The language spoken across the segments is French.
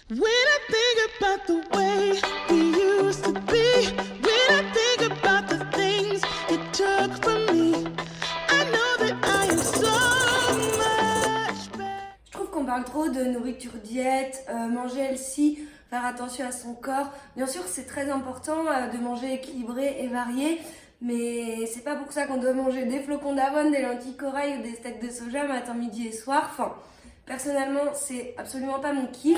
When I think about the way we used to be, when I think about the things you took from me, I know that I am so much better. Je trouve qu'on parle trop de nourriture diète, manger healthy, faire attention à son corps. Bien sûr, c'est très important de manger équilibré et varié, mais c'est pas pour ça qu'on doit manger des flocons d'avoine, des lentilles corail ou des steaks de soja matin, midi et soir. Enfin, personnellement, c'est absolument pas mon kiff.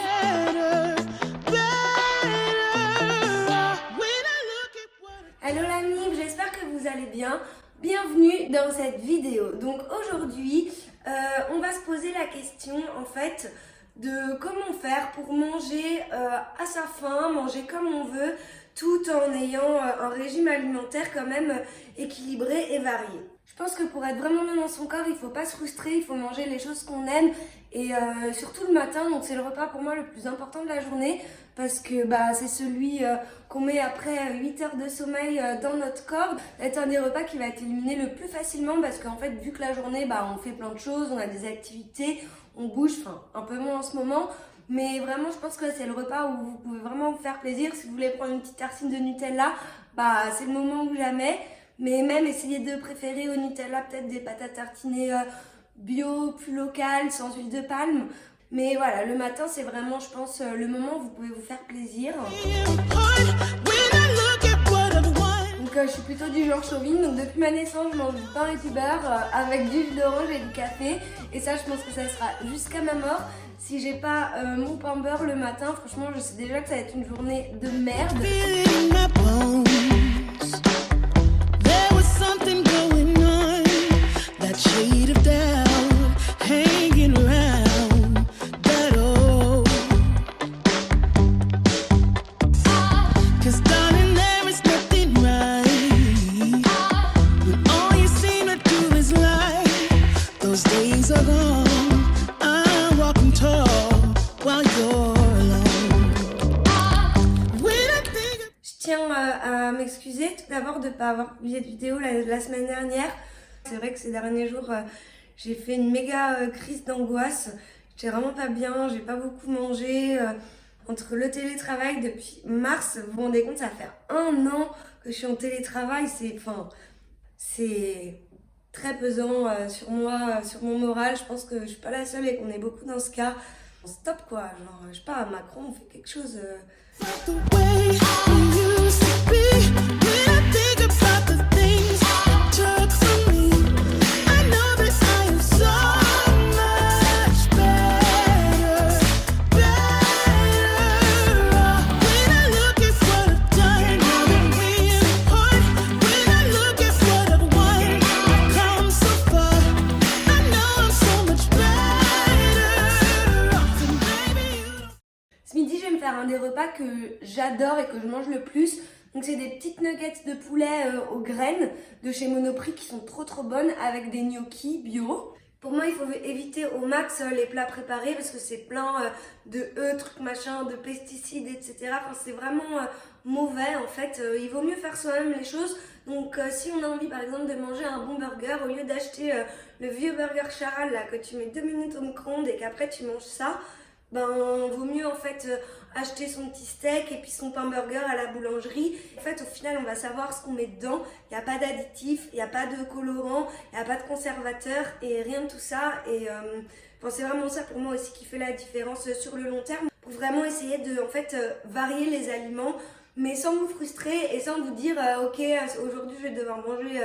Hello la MIB, j'espère que vous allez bien. Bienvenue dans cette vidéo. Donc aujourd'hui, on va se poser la question en fait de comment faire pour manger à sa faim, manger comme on veut, tout en ayant un régime alimentaire quand même équilibré et varié. Je pense que pour être vraiment bien dans son corps, il ne faut pas se frustrer, il faut manger les choses qu'on aime et surtout le matin, donc c'est le repas pour moi le plus important de la journée parce que c'est celui qu'on met après 8 heures de sommeil dans notre corps. C'est un des repas qui va être éliminé le plus facilement parce qu'en fait, vu que la journée, on fait plein de choses, on a des activités, on bouge, enfin un peu moins en ce moment. Mais vraiment, je pense que c'est le repas où vous pouvez vraiment vous faire plaisir. Si vous voulez prendre une petite tartine de Nutella, c'est le moment ou jamais. Mais même essayer de préférer au Nutella peut-être des pâtes à tartiner bio, plus locales, sans huile de palme. Mais voilà, le matin, c'est vraiment, je pense, le moment où vous pouvez vous faire plaisir. Donc je suis plutôt du genre chauvine, donc depuis ma naissance, je mange du pain et du beurre avec du jus d'orange et du café. Et ça, je pense que ça sera jusqu'à ma mort. Si j'ai pas mon pain beurre le matin, franchement, je sais déjà que ça va être une journée de merde. Something going on, that shade of doubt hanging around that old. 'Cause darling, there is nothing right when all you seem to do is lie. Those days are gone, I'm walking tall while you're alone. Je tiens à m'excuser tout d'abord de ne pas avoir publié de vidéo la semaine dernière. C'est vrai que ces derniers jours, j'ai fait une méga crise d'angoisse. J'étais vraiment pas bien, j'ai pas beaucoup mangé. Entre le télétravail depuis mars, vous vous rendez compte, ça va faire 1 an que je suis en télétravail. C'est très pesant sur moi, sur mon moral. Je pense que je suis pas la seule et qu'on est beaucoup dans ce cas. Stop quoi, genre, je sais pas, à Macron, on fait quelque chose. Ce midi, je vais me faire un des repas que j'adore et que je mange le plus. Donc c'est des petites nuggets de poulet aux graines de chez Monoprix qui sont trop bonnes avec des gnocchis bio. Pour moi, il faut éviter au max les plats préparés parce que c'est plein de trucs machin, de pesticides, etc. Enfin, c'est vraiment mauvais en fait. Il vaut mieux faire soi-même les choses. Donc si on a envie par exemple de manger un bon burger, au lieu d'acheter le vieux burger Charal là, que tu mets 2 minutes au micro-ondes et qu'après tu manges ça, vaut mieux en fait acheter son petit steak et puis son pain burger à la boulangerie. En fait, au final, on va savoir ce qu'on met dedans. Il n'y a pas d'additifs, il n'y a pas de colorant, il n'y a pas de conservateur et rien de tout ça. Et c'est vraiment ça pour moi aussi qui fait la différence sur le long terme. Pour vraiment essayer de varier les aliments, mais sans vous frustrer et sans vous dire ok, aujourd'hui je vais devoir manger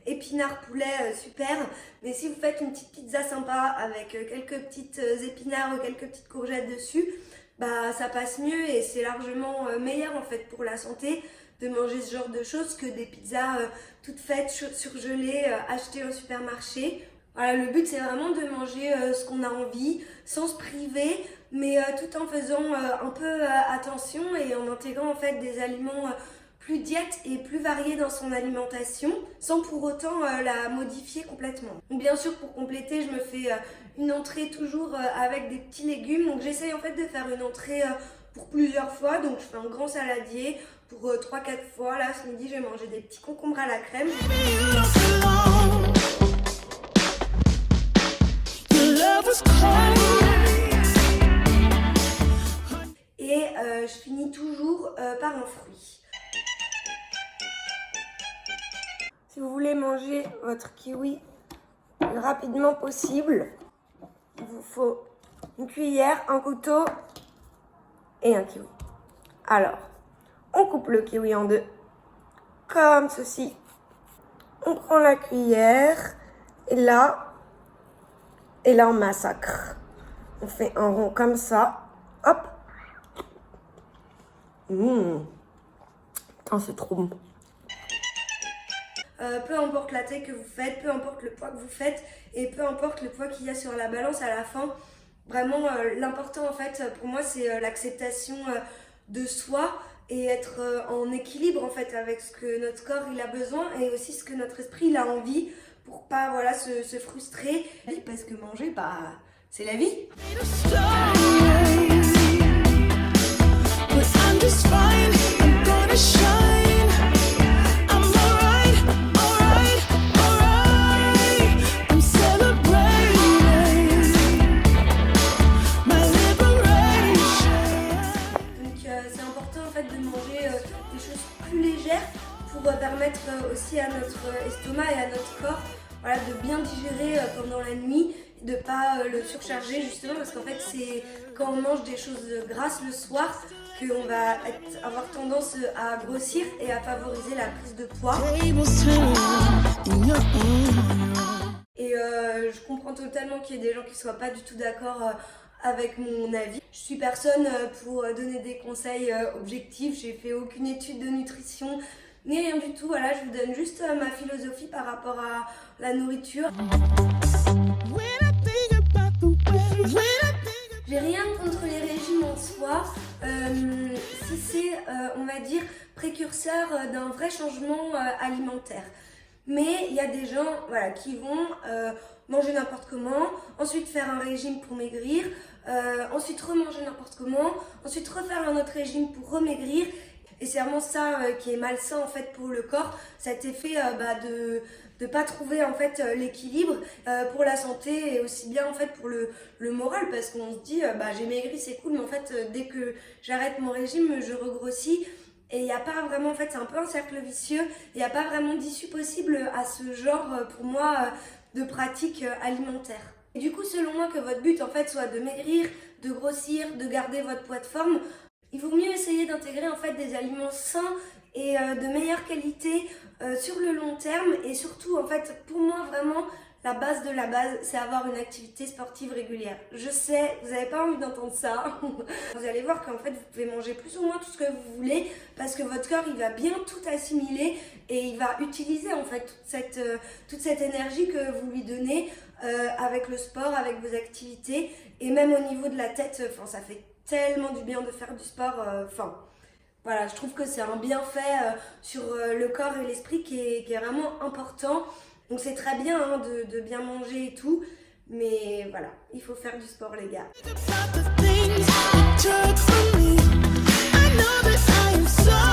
épinards poulet, super. Mais si vous faites une petite pizza sympa avec quelques petites épinards ou quelques petites courgettes dessus, ça passe mieux et c'est largement meilleur en fait pour la santé de manger ce genre de choses que des pizzas toutes faites, surgelées, achetées au supermarché. Voilà, le but c'est vraiment de manger ce qu'on a envie, sans se priver, mais tout en faisant un peu attention et en intégrant en fait des aliments plus diète et plus variée dans son alimentation sans pour autant la modifier complètement. Donc bien sûr, pour compléter, je me fais une entrée toujours avec des petits légumes. Donc j'essaye en fait de faire une entrée pour plusieurs fois. Donc je fais un grand saladier pour 3-4 fois. Là ce midi, je vais manger des petits concombres à la crème. je finis toujours par un fruit. Si vous voulez manger votre kiwi le plus rapidement possible, il vous faut une cuillère, un couteau et un kiwi. Alors, on coupe le kiwi en deux, comme ceci. On prend la cuillère et là on massacre. On fait un rond comme ça. Hop. Putain, c'est trop bon. Peu importe la taille que vous faites, peu importe le poids que vous faites et peu importe le poids qu'il y a sur la balance à la fin, vraiment l'important en fait pour moi c'est l'acceptation de soi et être en équilibre en fait avec ce que notre corps il a besoin et aussi ce que notre esprit il a envie pour pas voilà se frustrer parce que manger bah c'est la vie. Pour permettre aussi à notre estomac et à notre corps voilà, de bien digérer pendant la nuit, de ne pas le surcharger justement parce qu'en fait c'est quand on mange des choses grasses le soir qu'on va avoir tendance à grossir et à favoriser la prise de poids. Et je comprends totalement qu'il y ait des gens qui ne soient pas du tout d'accord avec mon avis. Je suis personne pour donner des conseils objectifs, j'ai fait aucune étude de nutrition, ni rien du tout, voilà, je vous donne juste ma philosophie par rapport à la nourriture. J'ai rien contre les régimes en soi, si c'est, on va dire, précurseur d'un vrai changement alimentaire. Mais il y a des gens voilà, qui vont manger n'importe comment, ensuite faire un régime pour maigrir, ensuite remanger n'importe comment, ensuite refaire un autre régime pour remaigrir. Et c'est vraiment ça qui est malsain en fait pour le corps, cet effet de ne pas trouver en fait l'équilibre pour la santé et aussi bien en fait pour le moral parce qu'on se dit j'ai maigri c'est cool mais en fait dès que j'arrête mon régime je regrossis et il n'y a pas vraiment en fait c'est un peu un cercle vicieux, il n'y a pas vraiment d'issue possible à ce genre pour moi de pratique alimentaire. Et du coup selon moi que votre but en fait soit de maigrir, de grossir, de garder votre poids de forme, il vaut mieux essayer d'intégrer en fait des aliments sains et de meilleure qualité sur le long terme et surtout en fait pour moi vraiment la base de la base c'est avoir une activité sportive régulière. Je sais, vous n'avez pas envie d'entendre ça, vous allez voir qu'en fait vous pouvez manger plus ou moins tout ce que vous voulez parce que votre corps il va bien tout assimiler et il va utiliser en fait toute cette énergie que vous lui donnez avec le sport, avec vos activités et même au niveau de la tête, ça fait tellement du bien de faire du sport, voilà, je trouve que c'est un bienfait sur le corps et l'esprit qui est vraiment important. Donc c'est très bien hein, de bien manger et tout, mais voilà, il faut faire du sport les gars. I know that I am so